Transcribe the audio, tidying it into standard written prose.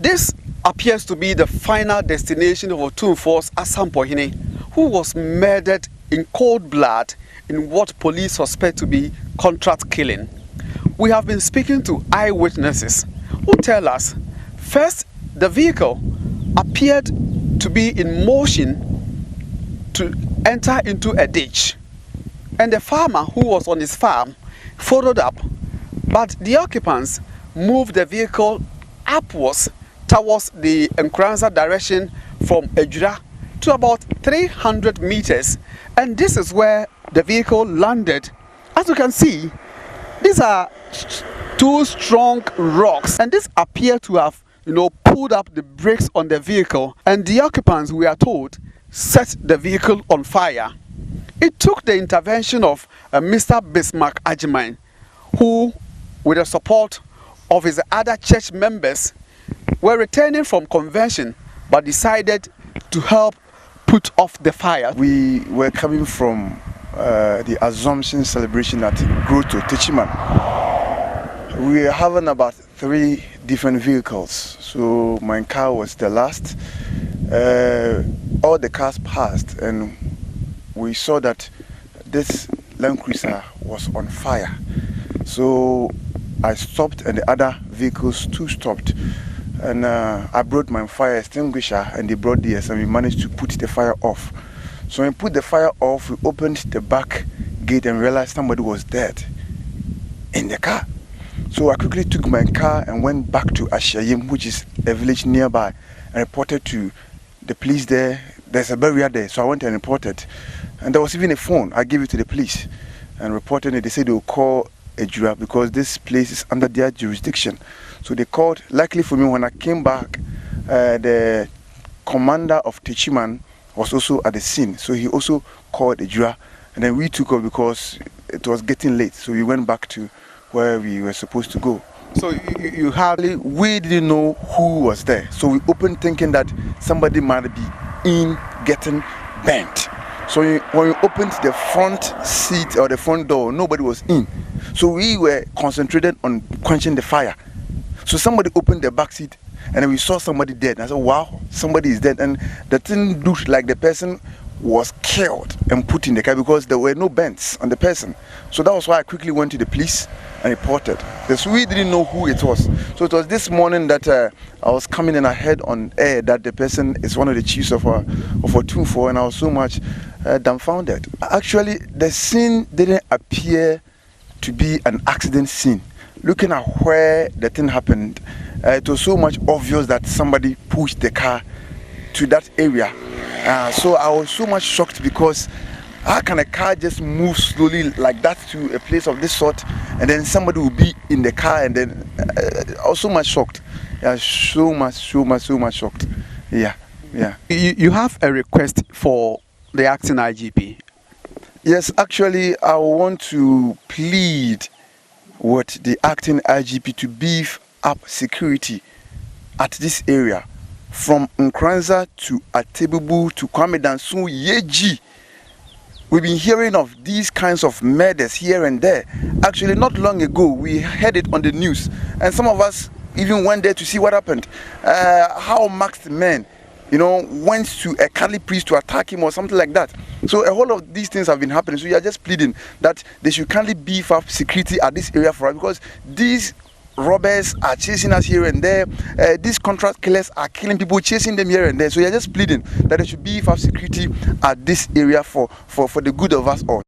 This appears to be the final destination of Otumfuo's Asantehene, who was murdered in cold blood in what police suspect to be contract killing. We have been speaking to eyewitnesses who tell us, first, the vehicle appeared to be in motion to enter into a ditch, and the farmer who was on his farm followed up, but the occupants moved the vehicle upwards towards the Nkranza direction from Ejura to about 300 meters, and this is where the vehicle landed. As you can see, these are two strong rocks, and this appear to have pulled up the brakes on the vehicle, and the occupants, we are told, set the vehicle on fire. It took the intervention of Mr. Bismarck Ajiman, who, with the support of his other church members, were returning from convention but decided to help put off the fire. We were coming from the Assumption celebration at Grotto Techiman. We were having about 3 different vehicles, so my car was the last. All the cars passed, and we saw that this Land Cruiser was on fire. So I stopped, and the other vehicles too stopped. And I brought my fire extinguisher, and they brought theirs, and we managed to put the fire off. So when we put the fire off, we opened the back gate and realized somebody was dead in the car. So I quickly took my car and went back to Ashayim, which is a village nearby, and reported to the police there. There's a barrier there, so I went and reported. And there was even a phone. I gave it to the police and reported it. They said they will call Ejura because this place is under their jurisdiction. So they called. Luckily for me, when I came back, the commander of Techiman was also at the scene. So he also called Ejura, and then we took off because it was getting late. So we went back to where we were supposed to go. So we didn't know who was there. So we opened thinking that somebody might be in getting bent. So when we opened the front seat or the front door, nobody was in. So we were concentrated on quenching the fire. So somebody opened the back seat, and then we saw somebody dead. And I said, wow, somebody is dead. And the thing looked like the person was killed and put in the car because there were no bends on the person. So that was why I quickly went to the police and reported. Because we didn't know who it was. So it was this morning that I was coming and I heard on air that the person is one of the chiefs of Otumfuo, and I was so much dumbfounded. Actually, the scene didn't appear to be an accident scene. Looking at where the thing happened, it was so much obvious that somebody pushed the car to that area. So I was so much shocked because how can a car just move slowly like that to a place of this sort, and then somebody will be in the car, and then I was so much shocked. Yeah, so much shocked. Yeah. You have a request for the acting IGP? Yes, actually, I want to plead with the acting IGP to beef up security at this area. From Nkranza to Atebubu to Kwame Dansu, Yeji. We've been hearing of these kinds of murders here and there. Actually, not long ago, we heard it on the news, and some of us even went there to see what happened. How masked men, went to a Catholic priest to attack him or something like that. So a whole lot of these things have been happening. So we are just pleading that they should kindly beef up security at this area for us, because these robbers are chasing us here and there. These contract killers are killing people, chasing them here and there. So we are just pleading that there should beef up security at this area for the good of us all.